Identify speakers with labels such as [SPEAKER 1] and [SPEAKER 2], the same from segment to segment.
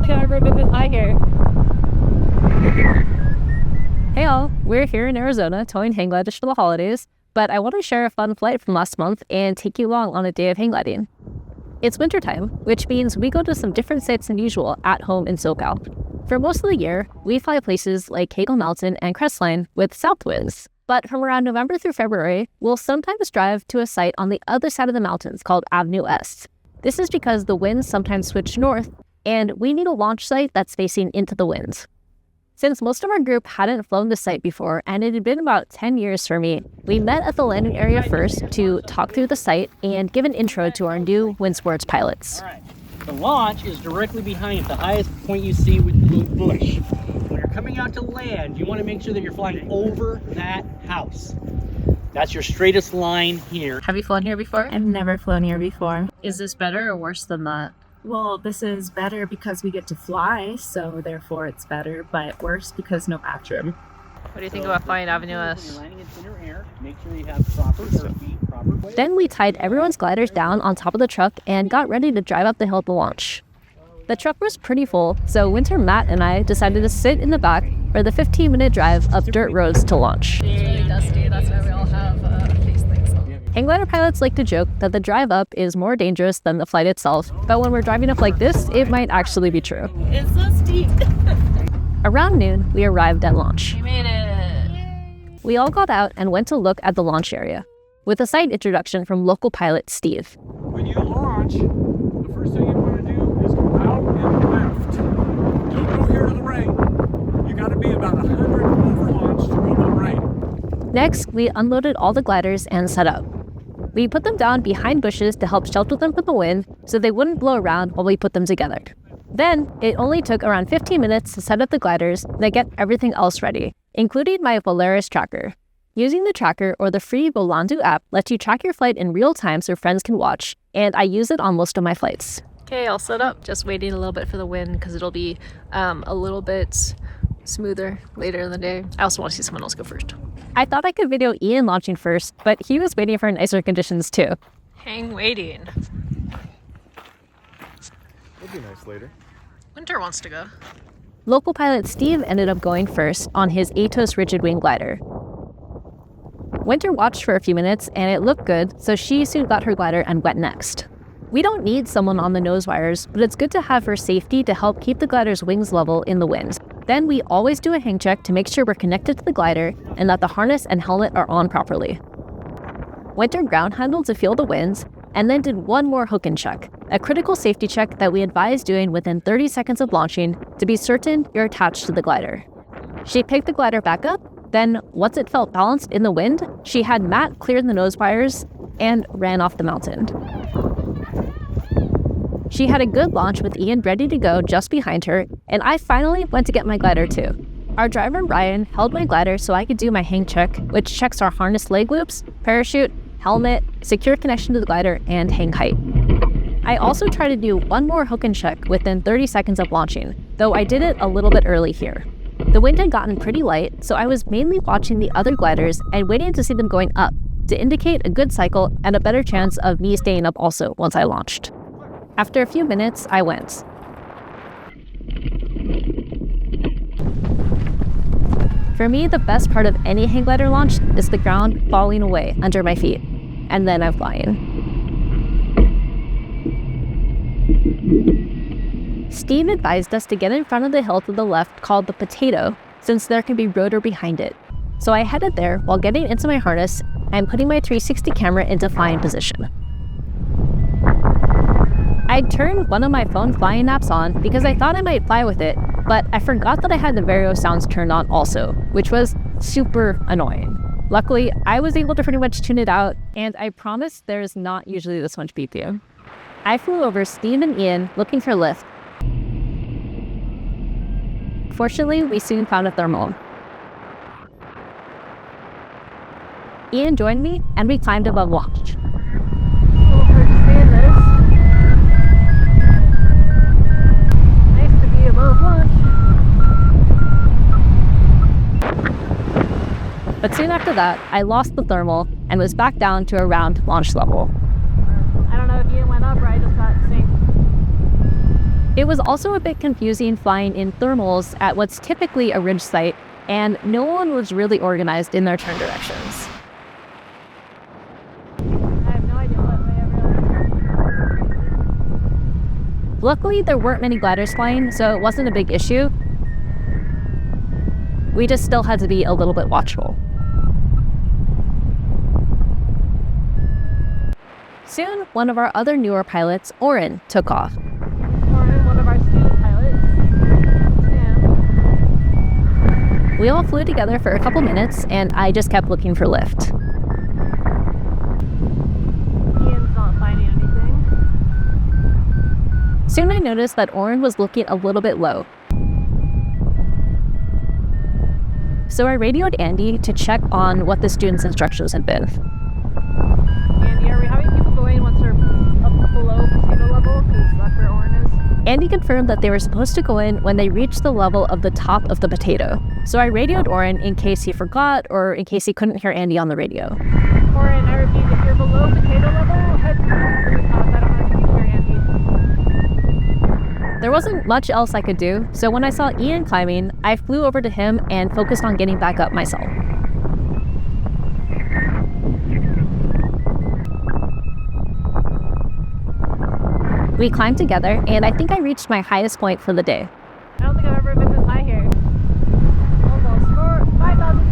[SPEAKER 1] PR road a bit higher. Hey all, we're here in Arizona towing hang gliders for the holidays, but I want to share a fun flight from last month and take you along on a day of hang gliding. It's wintertime, which means we go to some different sites than usual at home in SoCal. For most of the year, we fly places like Hagel Mountain and Crestline with south winds. But from around November through February, we'll sometimes drive to a site on the other side of the mountains called Avenue S. This is because the winds sometimes switch north, and we need a launch site that's facing into the winds. Since most of our group hadn't flown this site before, and it had been about 10 years for me, we met at the landing area first to talk through the site and give an intro to our new Windsports pilots.
[SPEAKER 2] All right. The launch is directly behind the highest point you see with the bush. When you're coming out to land, you want to make sure that you're flying over that house. That's your straightest line here.
[SPEAKER 1] Have you flown here before?
[SPEAKER 3] I've never flown here before.
[SPEAKER 1] Is this better or worse than that?
[SPEAKER 3] Well, this is better because we get to fly, so therefore it's better, but worse because no bathroom.
[SPEAKER 1] What do you think about flying Avenue S?
[SPEAKER 2] When you're landing in thinner air, make sure you have proper airspeed, proper weight.
[SPEAKER 1] Then we tied everyone's gliders down on top of the truck and got ready to drive up the hill to launch. The truck was pretty full, so Winter, Matt, and I decided to sit in the back for the 15-minute drive up dirt roads to launch.
[SPEAKER 4] It's really dusty, that's why we all have face things on.
[SPEAKER 1] Hang glider pilots like to joke that the drive up is more dangerous than the flight itself, but when we're driving up like this, it might actually be true.
[SPEAKER 3] It's so steep.
[SPEAKER 1] Around noon, we arrived at launch.
[SPEAKER 4] We made it!
[SPEAKER 1] We all got out and went to look at the launch area, with a site introduction from local pilot Steve.
[SPEAKER 5] When you launch, the first thing you want to do is go out and left. Don't go here to the right. You got to be about 100 over launch to go to the right.
[SPEAKER 1] Next, we unloaded all the gliders and set up. We put them down behind bushes to help shelter them from the wind so they wouldn't blow around while we put them together. Then, it only took around 15 minutes to set up the gliders and get everything else ready, including my Polaris tracker. Using the tracker or the free Volandu app lets you track your flight in real time so friends can watch, and I use it on most of my flights.
[SPEAKER 4] Okay, I'll set up. Just waiting a little bit for the wind because it'll be a little bit smoother later in the day. I also want to see someone else go first.
[SPEAKER 1] I thought I could video Ian launching first, but he was waiting for nicer conditions too.
[SPEAKER 4] Hang waiting.
[SPEAKER 5] It'll be nice later.
[SPEAKER 4] Winter wants to go.
[SPEAKER 1] Local pilot Steve ended up going first on his Atos rigid wing glider. Winter watched for a few minutes and it looked good, so she soon got her glider and went next. We don't need someone on the nose wires, but it's good to have for safety to help keep the glider's wings level in the wind. Then we always do a hang check to make sure we're connected to the glider and that the harness and helmet are on properly. Winter ground handled to feel the winds, and then did one more hook and check, a critical safety check that we advise doing within 30 seconds of launching to be certain you're attached to the glider. She picked the glider back up, then once it felt balanced in the wind, she had Matt clear the nose wires and ran off the mountain. She had a good launch with Ian ready to go just behind her, and I finally went to get my glider too. Our driver Ryan held my glider so I could do my hang check, which checks our harness leg loops, parachute, helmet, secure connection to the glider, and hang height. I also tried to do one more hook and check within 30 seconds of launching, though I did it a little bit early here. The wind had gotten pretty light, so I was mainly watching the other gliders and waiting to see them going up to indicate a good cycle and a better chance of me staying up also once I launched. After a few minutes, I went. For me, the best part of any hang glider launch is the ground falling away under my feet, and then I'm flying. Steve advised us to get in front of the hill to the left called the Potato, since there can be rotor behind it. So I headed there while getting into my harness and putting my 360 camera into flying position. I turned one of my phone flying apps on because I thought I might fly with it, but I forgot that I had the Vario sounds turned on also, which was super annoying. Luckily, I was able to pretty much tune it out, and I promise there's not usually this much BPM. I flew over Steve and Ian looking for lift. Fortunately, we soon found a thermal. Ian joined me, and we climbed above launch. But soon after that, I lost the thermal and was back down to around launch level.
[SPEAKER 4] I don't know if Ian went up or I just got synced.
[SPEAKER 1] It was also a bit confusing flying in thermals at what's typically a ridge site, and no one was really organized in their turn directions.
[SPEAKER 4] I have no idea what way everyone.
[SPEAKER 1] Luckily, there weren't many gliders flying, so it wasn't a big issue. We just still had to be a little bit watchful. Soon, one of our other newer pilots, Oren, took off.
[SPEAKER 4] Oren, one of our student pilots. Tim.
[SPEAKER 1] We all flew together for a couple minutes, and I just kept looking for lift.
[SPEAKER 4] Ian's not finding anything.
[SPEAKER 1] Soon I noticed that Oren was looking a little bit low. So I radioed Andy to check on what the students' instructions had been.
[SPEAKER 4] Andy, are we having people going once they're up below potato level? Because that's where Oren is.
[SPEAKER 1] Andy confirmed that they were supposed to go in when they reached the level of the top of the potato. So I radioed Oren in case he forgot or in case he couldn't hear Andy on the radio.
[SPEAKER 4] Oren, I repeat, if you're below potato level, head to the top. I don't know if you can hear Andy.
[SPEAKER 1] There wasn't much else I could do, so when I saw Ian climbing, I flew over to him and focused on getting back up myself. We climbed together, and I think I reached my highest point for the day.
[SPEAKER 4] I don't think I've ever been this high here. Almost 5,000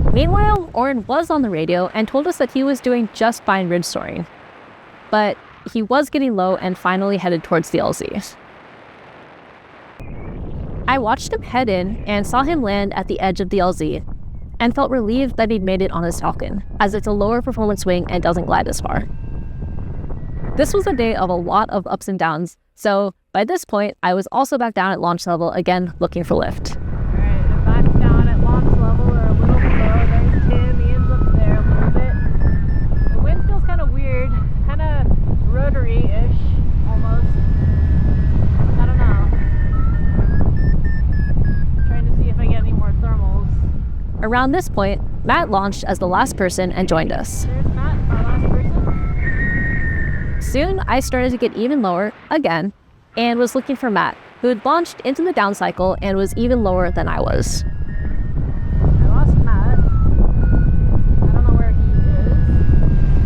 [SPEAKER 4] feet.
[SPEAKER 1] Meanwhile, Oren was on the radio and told us that he was doing just fine ridge soaring. But he was getting low and finally headed towards the LZ. I watched him head in and saw him land at the edge of the LZ and felt relieved that he'd made it on his Falcon, as it's a lower performance wing and doesn't glide as far. This was a day of a lot of ups and downs, so by this point, I was also back down at launch level again looking for lift.
[SPEAKER 4] Alright, I'm back down at launch level or a little below. There's Tim, Ian's up there a little bit. The wind feels kind of weird, kind of rotary-ish almost. I don't know. Trying to see if I get any more thermals.
[SPEAKER 1] Around this point, Matt launched as the last person and joined us.
[SPEAKER 4] There's Matt, our last person.
[SPEAKER 1] Soon, I started to get even lower, again, and was looking for Matt, who had launched into the down cycle and was even lower than I was.
[SPEAKER 4] I lost Matt. I don't know where he is.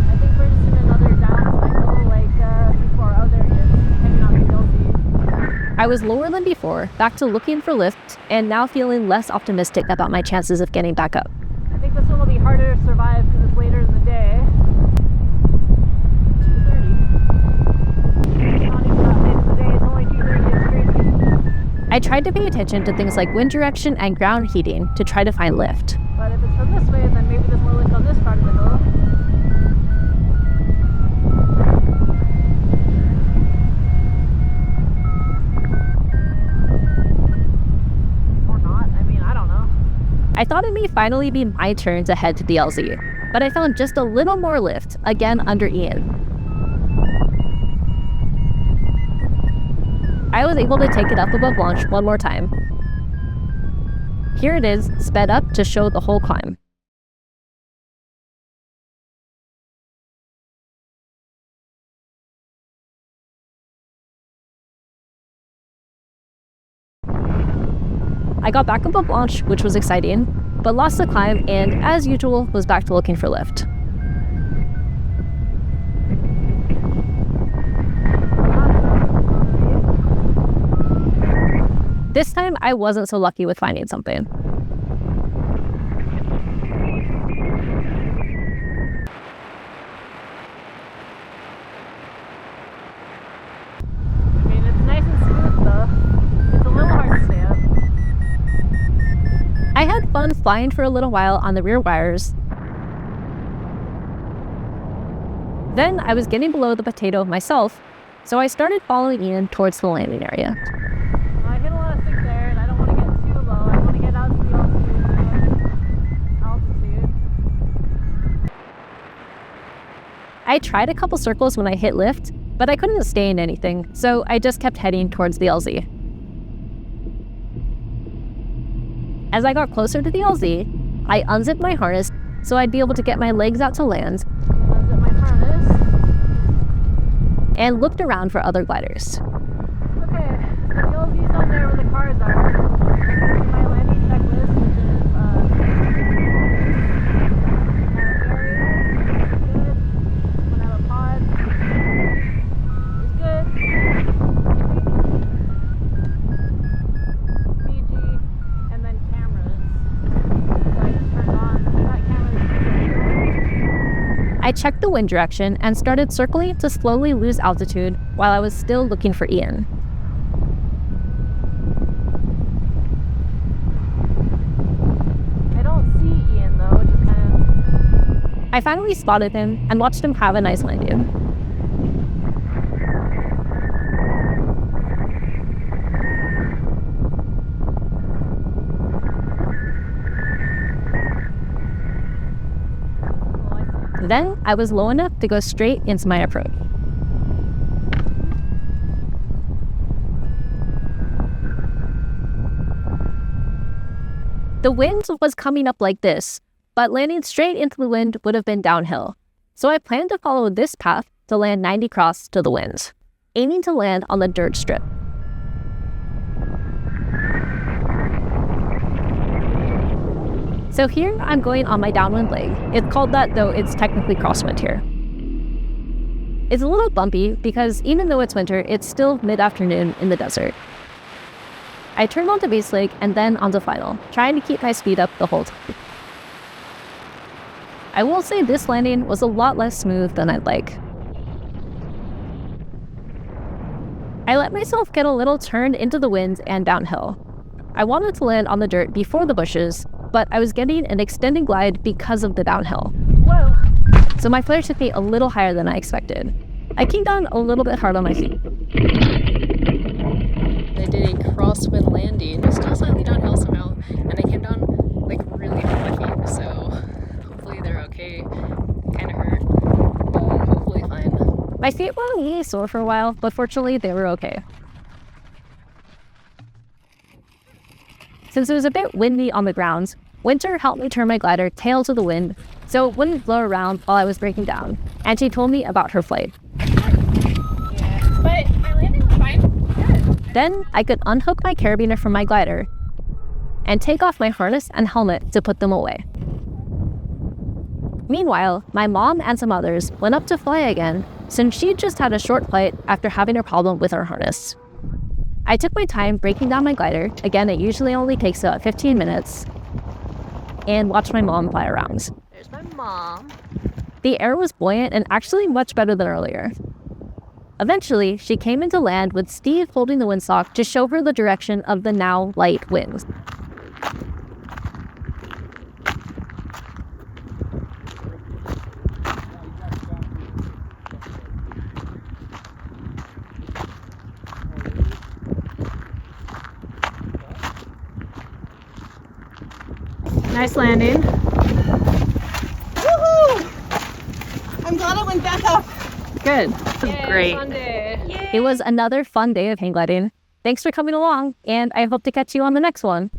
[SPEAKER 4] I think we're just in another down cycle, like before. Oh, there he is, heading out to Guilty.
[SPEAKER 1] I was lower than before, back to looking for lift, and now feeling less optimistic about my chances of getting back up.
[SPEAKER 4] I think this one will be harder to survive because it's later in the day. 2:30. It's not even that late in the day, it's only 2:30, it's crazy.
[SPEAKER 1] I tried to pay attention to things like wind direction and ground heating to try to find lift.
[SPEAKER 4] But if it's from this way, then maybe there's more lift on this part of the hill. Or not, I mean, I don't know.
[SPEAKER 1] I thought it may finally be my turn to head to the LZ, but I found just a little more lift, again under Ian. I was able to take it up above launch one more time. Here it is, sped up to show the whole climb. I got back above launch, which was exciting, but lost the climb and, as usual, was back to looking for lift. This time, I wasn't so lucky with finding something.
[SPEAKER 4] I mean, it's nice and smooth though. It's a little hard to stay up.
[SPEAKER 1] I had fun flying for a little while on the rear wires. Then I was getting below the potato myself, so I started following Ian towards the landing area.
[SPEAKER 4] I hit a lot of stick there, and I don't want to get too low. I want to get out to the altitude.
[SPEAKER 1] I tried a couple circles when I hit lift, but I couldn't stay in anything, so I just kept heading towards the LZ. As I got closer to the LZ, I unzipped my harness so I'd be able to get my legs out to land.
[SPEAKER 4] Unzip my harness.
[SPEAKER 1] and looked around for other gliders.
[SPEAKER 4] Okay, so you'll see down there where the cars are. My landing checklist, which is good. One out of pod is good. Fiji, and then cameras. So I just turned on that camera.
[SPEAKER 1] I checked the wind direction and started circling to slowly lose altitude while I was still looking for Ian.
[SPEAKER 4] I don't see Ian though, just kind of.
[SPEAKER 1] I finally spotted him and watched him have a nice landing. Then I was low enough to go straight into my approach. The wind was coming up like this, but landing straight into the wind would have been downhill. So I planned to follow this path to land 90 cross to the wind, aiming to land on the dirt strip. So here I'm going on my downwind leg. It's called that, though it's technically crosswind here. It's a little bumpy because even though it's winter, it's still mid-afternoon in the desert. I turned onto base leg and then onto final, trying to keep my speed up the whole time. I will say this landing was a lot less smooth than I'd like. I let myself get a little turned into the wind and downhill. I wanted to land on the dirt before the bushes, but I was getting an extended glide because of the downhill.
[SPEAKER 4] Whoa!
[SPEAKER 1] So my flare took me a little higher than I expected. I came down a little bit hard on my feet.
[SPEAKER 6] I did a crosswind landing, still slightly downhill somehow, and I came down like really hard on my feet, so hopefully they're okay. Kind of hurt, but hopefully fine.
[SPEAKER 1] My feet were really sore for a while, but fortunately they were okay. Since it was a bit windy on the grounds, Winter helped me turn my glider tail to the wind so it wouldn't blow around while I was breaking down, and she told me about her flight.
[SPEAKER 4] Yeah, but my landing was fine. Good.
[SPEAKER 1] Then I could unhook my carabiner from my glider and take off my harness and helmet to put them away. Meanwhile, my mom and some others went up to fly again since she'd just had a short flight after having a problem with her harness. I took my time breaking down my glider, again it usually only takes about 15 minutes, and watched my mom fly around.
[SPEAKER 6] There's my mom.
[SPEAKER 1] The air was buoyant and actually much better than earlier. Eventually, she came into land with Steve holding the windsock to show her the direction of the now light winds.
[SPEAKER 4] Nice landing.
[SPEAKER 3] Woohoo! I'm glad I went back up.
[SPEAKER 1] Good.
[SPEAKER 4] Great. Sunday.
[SPEAKER 1] It was another fun day of hang gliding. Thanks for coming along, and I hope to catch you on the next one.